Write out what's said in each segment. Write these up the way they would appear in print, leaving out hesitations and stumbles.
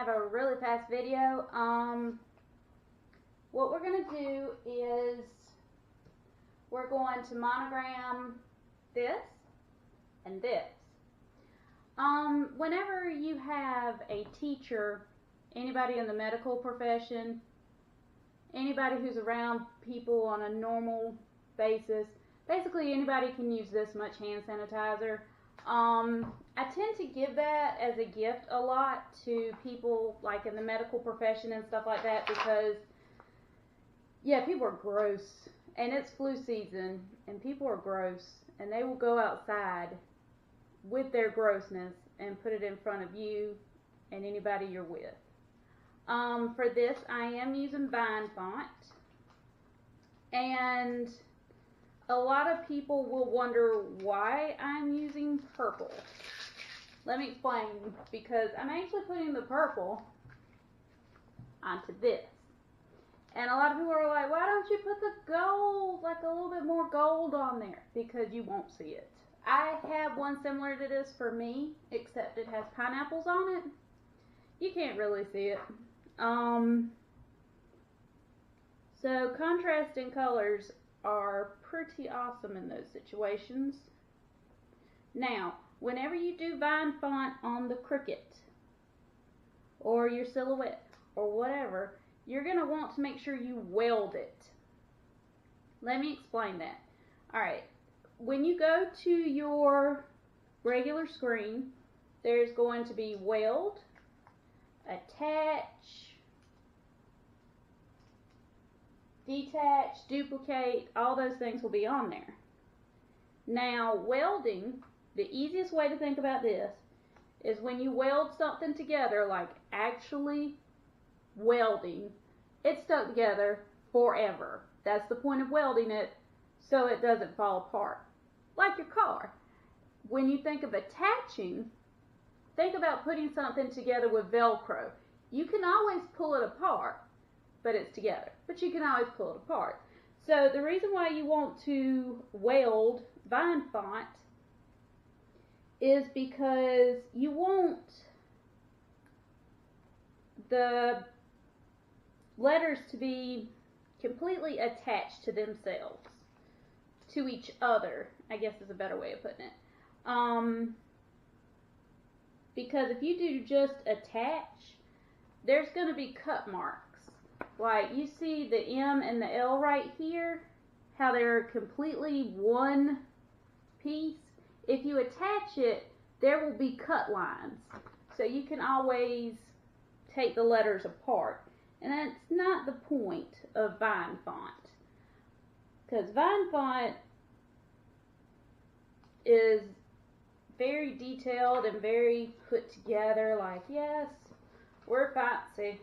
have a really fast video. What we're going to do is we're going to monogram this and this. Whenever you have a teacher, anybody in the medical profession, anybody who's around people on a normal basis, basically anybody can use this much hand sanitizer. I tend to give that as a gift a lot to people like in the medical profession and stuff like that because, yeah, people are gross. And it's flu season, and people are gross, and they will go outside with their grossness and put it in front of you and anybody you're with. For this, I am using Vine font, and a lot of people will wonder why I'm using purple. Let me explain, because I'm actually putting the purple onto this. And a lot of people are like, why don't you put the gold, like a little bit more gold on there? Because you won't see it. I have one similar to this for me, except it has pineapples on it. You can't really see it. So contrasting colors are pretty awesome in those situations. Now, whenever you do Vine font on the Cricut, or your Silhouette, or whatever, you're going to want to make sure you weld it. Let me explain that. Alright, when you go to your regular screen, there's going to be weld, attach, detach, duplicate, all those things will be on there. Now, welding, the easiest way to think about this is when you weld something together, like actually welding, it's stuck together forever. That's the point of welding it, so it doesn't fall apart. Like your car. When you think of attaching, think about putting something together with Velcro. You can always pull it apart, but it's together. But you can always pull it apart. So the reason why you want to weld Vine font is because you want the letters to be completely attached to themselves, to each other, I guess is a better way of putting it. Because if you do just attach, there's going to be cut marks. Like you see the M and the L right here, how they're completely one piece. If you attach it, there will be cut lines. So you can always take the letters apart. And that's not the point of Vine font. Because Vine font is very detailed and very put together, like, yes, we're fancy.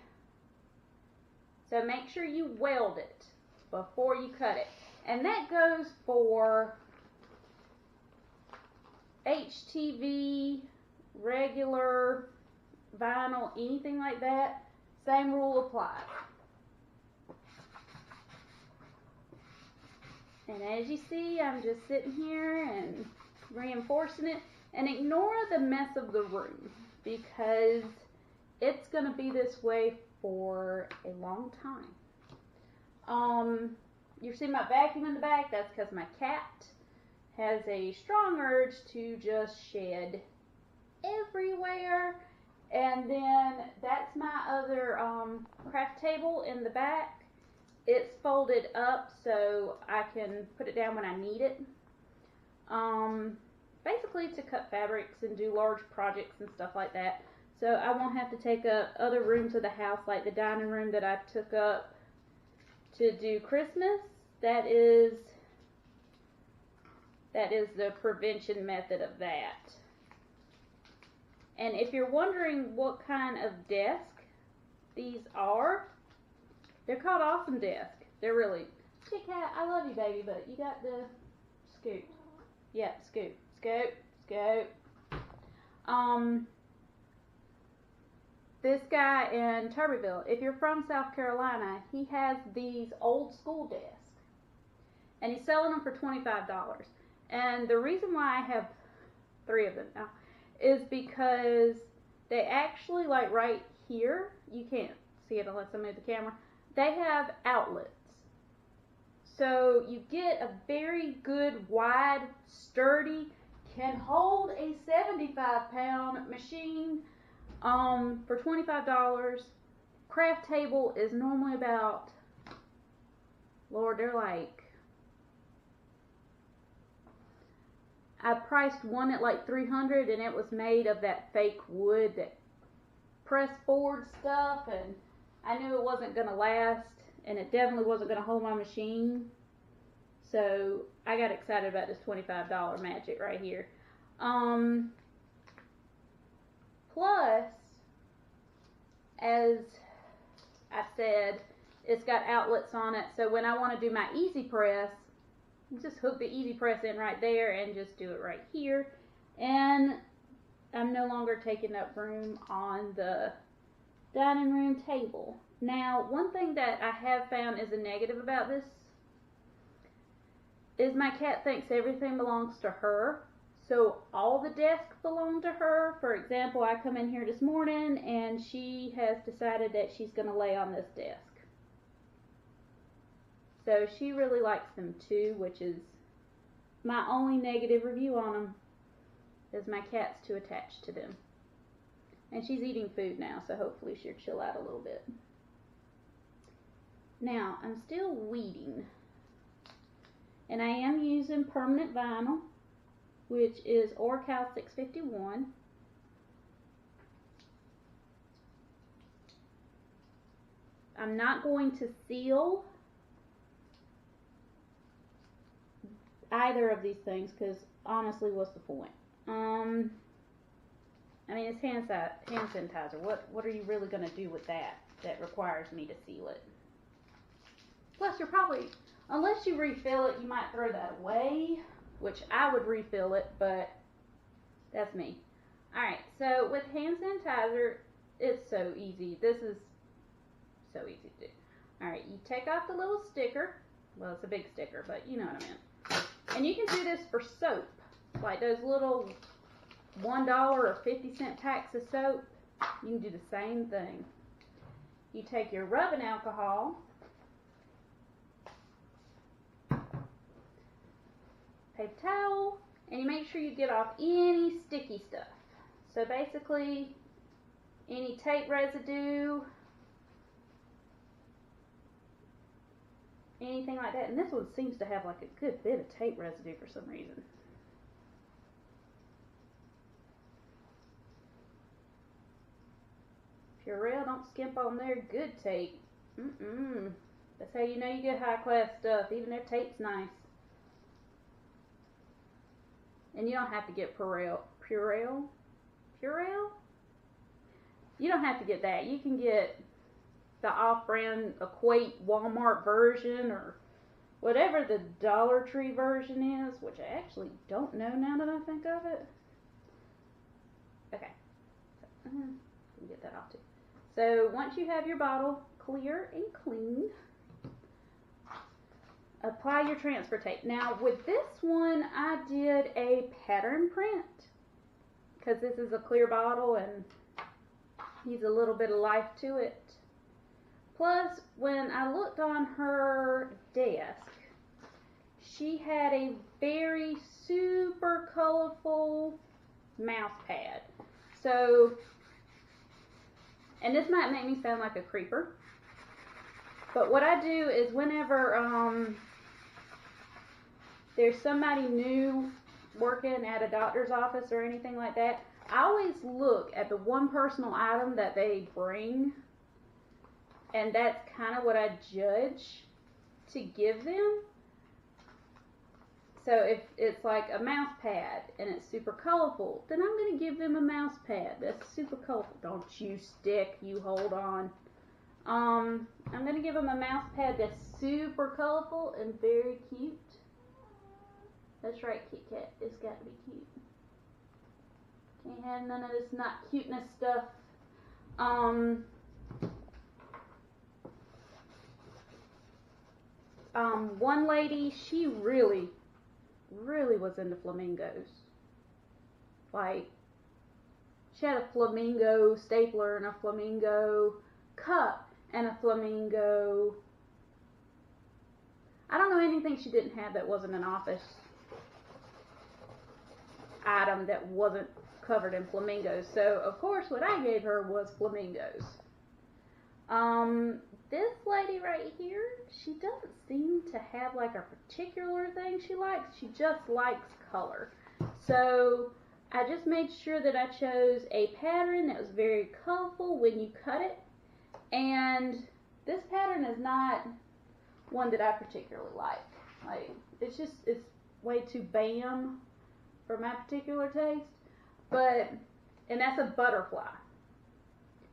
So make sure you weld it before you cut it. And that goes for HTV, regular vinyl, anything like that. Same rule applies. And as you see, I'm just sitting here and reinforcing it. And ignore the mess of the room, because it's going to be this way for a long time. You see my vacuum in the back? That's because my cat has a strong urge to just shed everywhere. And then that's my other craft table in the back. It's folded up so I can put it down when I need it. Basically to cut fabrics and do large projects and stuff like that. So I won't have to take up other rooms of the house, like the dining room that I took up to do Christmas. That is the prevention method of that. And if you're wondering what kind of desk these are, they're called Awesome Desk. They're really, hey cat, I love you baby, but you got the scoot. Yeah, scoot, scoot, scoot. This guy in Tuberville, if you're from South Carolina, he has these old school desks. And he's selling them for $25. And the reason why I have 3 of them now is because they actually, like right here, you can't see it unless I move the camera, they have outlets. So you get a very good, wide, sturdy, can hold a 75-pound machine for $25. Craft table is normally about, Lord, they're like, I priced one at like $300, and it was made of that fake wood, that press board stuff, and I knew it wasn't going to last, and it definitely wasn't going to hold my machine. So I got excited about this $25 magic right here. Plus, as I said, it's got outlets on it, so when I want to do my easy press, just hook the easy press in right there and just do it right here, and I'm no longer taking up room on the dining room table. Now, one thing that I have found is a negative about this is my cat thinks everything belongs to her. So all the desks belong to her. For example, I come in here this morning and she has decided that she's going to lay on this desk. So she really likes them too, which is my only negative review on them, is my cat's too attached to them. And she's eating food now, so hopefully she'll chill out a little bit. Now, I'm still weeding. And I am using permanent vinyl, which is Orcal 651. I'm not going to seal either of these things, because honestly, what's the point? I mean, it's hand sanitizer. What are you really going to do with that requires me to seal it? Plus, you're probably, unless you refill it, you might throw that away, which I would refill it, but that's me. Alright, so with hand sanitizer, it's so easy. This is so easy to do. Alright, you take off the little sticker. Well, it's a big sticker, but you know what I meant. And you can do this for soap, like those little $1 or 50-cent packs of soap. You can do the same thing. You take your rubbing alcohol, paper towel, and you make sure you get off any sticky stuff. So basically, any tape residue, anything like that. And this one seems to have like a good bit of tape residue for some reason. Purell, don't skimp on their good tape. That's how you know you get high class stuff. Even their tape's nice. And you don't have to get Purell? You don't have to get that. You can get the off-brand Equate Walmart version, or whatever the Dollar Tree version is, which I actually don't know now that I think of it. Okay. Get that off too. So once you have your bottle clear and clean, apply your transfer tape. Now with this one, I did a pattern print, because this is a clear bottle and needs a little bit of life to it. Plus, when I looked on her desk, she had a very super colorful mouse pad. So, and this might make me sound like a creeper, but what I do is whenever there's somebody new working at a doctor's office or anything like that, I always look at the one personal item that they bring, and that's kind of what I judge to give them. So if it's like a mouse pad and it's super colorful, then I'm going to give them a mouse pad that's super colorful. Don't you stick, you hold on. I'm going to give them a mouse pad that's super colorful and very cute. That's right, Kit Kat, it's got to be cute. Can't have none of this not cuteness stuff. One lady, she really was into flamingos. Like, She had a flamingo stapler and a flamingo cup and a flamingo. I don't know anything she didn't have that wasn't an office item that wasn't covered in flamingos. So, of course, what I gave her was flamingos. This lady right here, she doesn't seem to have like a particular thing she likes. She just likes color. So, I just made sure that I chose a pattern that was very colorful when you cut it. And this pattern is not one that I particularly like. Like, it's way too bam for my particular taste. And that's a butterfly.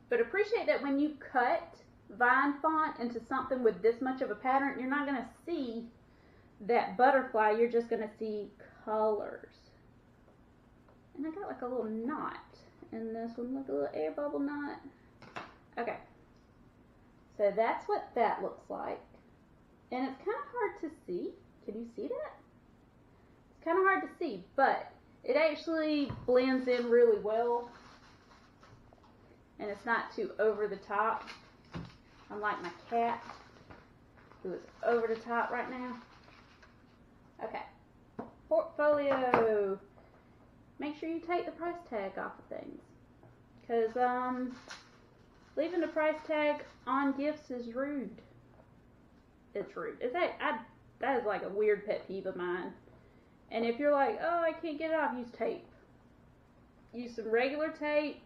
But appreciate that when you cut vine font into something with this much of a pattern, you're not going to see that butterfly. You're just going to see colors. And I got like a little knot in this one, like a little air bubble knot. Okay. So that's what that looks like. And it's kind of hard to see. Can you see that? It's kind of hard to see, but it actually blends in really well. And it's not too over the top. Unlike my cat, who is over the top right now. Okay. Portfolio. Make sure you take the price tag off of things. Because leaving the price tag on gifts is rude. It's rude. That is like a weird pet peeve of mine. And if you're like, oh, I can't get it off, use tape. Use some regular tape.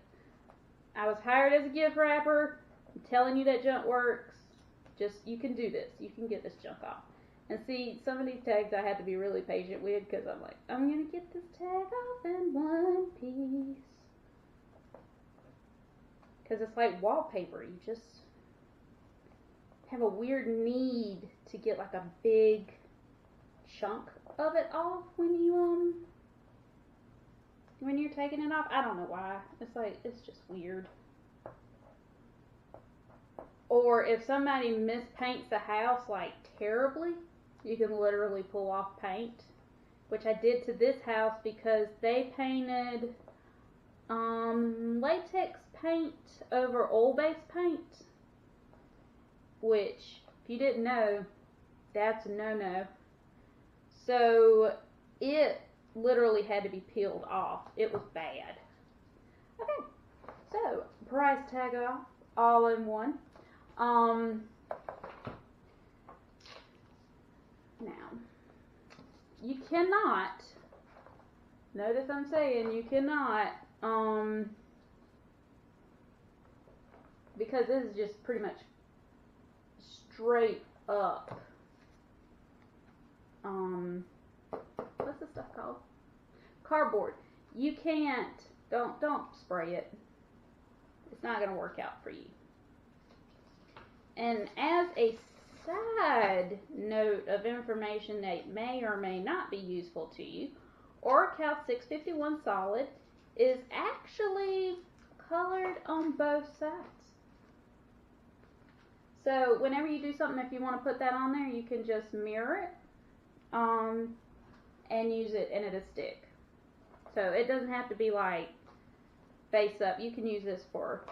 I was hired as a gift wrapper. I'm telling you that junk works. You can do this. You can get this junk off. And see, some of these tags I had to be really patient with because I'm like, I'm going to get this tag off in one piece. Because it's like wallpaper. You just have a weird need to get like a big chunk of it off when you're taking it off. I don't know why. It's just weird. Or if somebody mispaints the house like terribly, you can literally pull off paint, which I did to this house because they painted latex paint over oil-based paint, which, if you didn't know, that's a no-no. So it literally had to be peeled off. It was bad. Okay, so price tag off, all in one. Now, you cannot, notice I'm saying you cannot, because this is just pretty much straight up, what's this stuff called? Cardboard. You can't, don't spray it. It's not going to work out for you. And as a side note of information that may or may not be useful to you, Oracal 651 Solid is actually colored on both sides. So whenever you do something, if you want to put that on there, you can just mirror it and use it and it'll stick. So it doesn't have to be like face up. You can use this for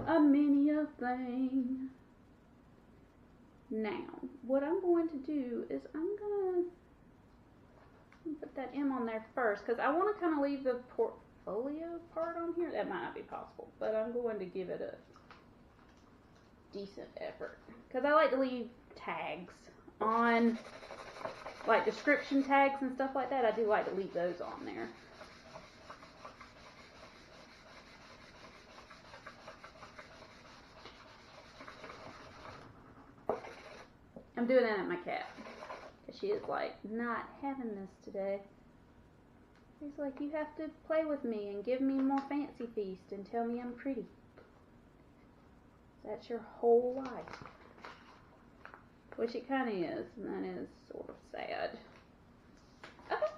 a many a thing. Now, what I'm going to do is I'm going to put that M on there first because I want to kind of leave the portfolio part on here. That might not be possible, but I'm going to give it a decent effort because I like to leave tags on, like description tags and stuff like that. I do like to leave those on there. I'm doing that at my cat because she is like not having this today. She's like, you have to play with me and give me more fancy feast and tell me I'm pretty. That's your whole life. Which it kind of is, and that is sort of sad. Okay.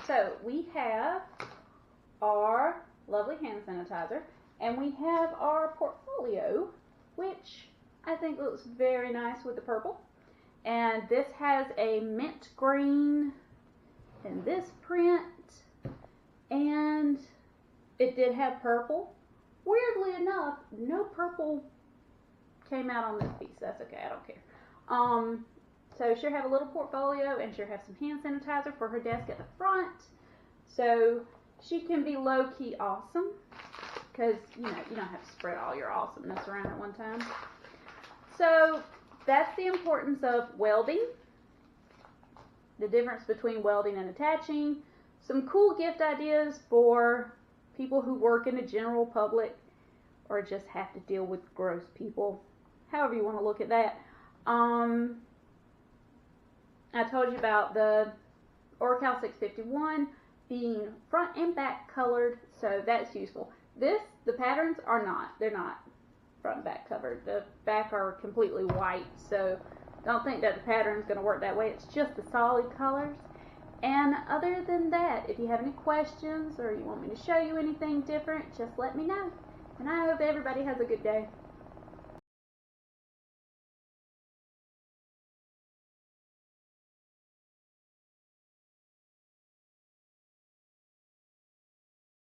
So we have our lovely hand sanitizer, and we have our portfolio, which I think looks very nice with the purple. And this has a mint green in this print and It did have purple. Weirdly enough, no purple came out on this piece. That's okay, I don't care. So she'll have a little portfolio, and she'll have some hand sanitizer for her desk at the front. So she can be low-key awesome, because, you know, you don't have to spread all your awesomeness around at one time. So that's the importance of welding, the difference between welding and attaching, some cool gift ideas for people who work in the general public or just have to deal with gross people, however you want to look at that. I told you about the Oracal 651 being front and back colored, so that's useful. The patterns are not. They're not front and back covered. The back are completely white, so don't think that the pattern is going to work that way. It's just the solid colors. And other than that, if you have any questions or you want me to show you anything different, just let me know. And I hope everybody has a good day.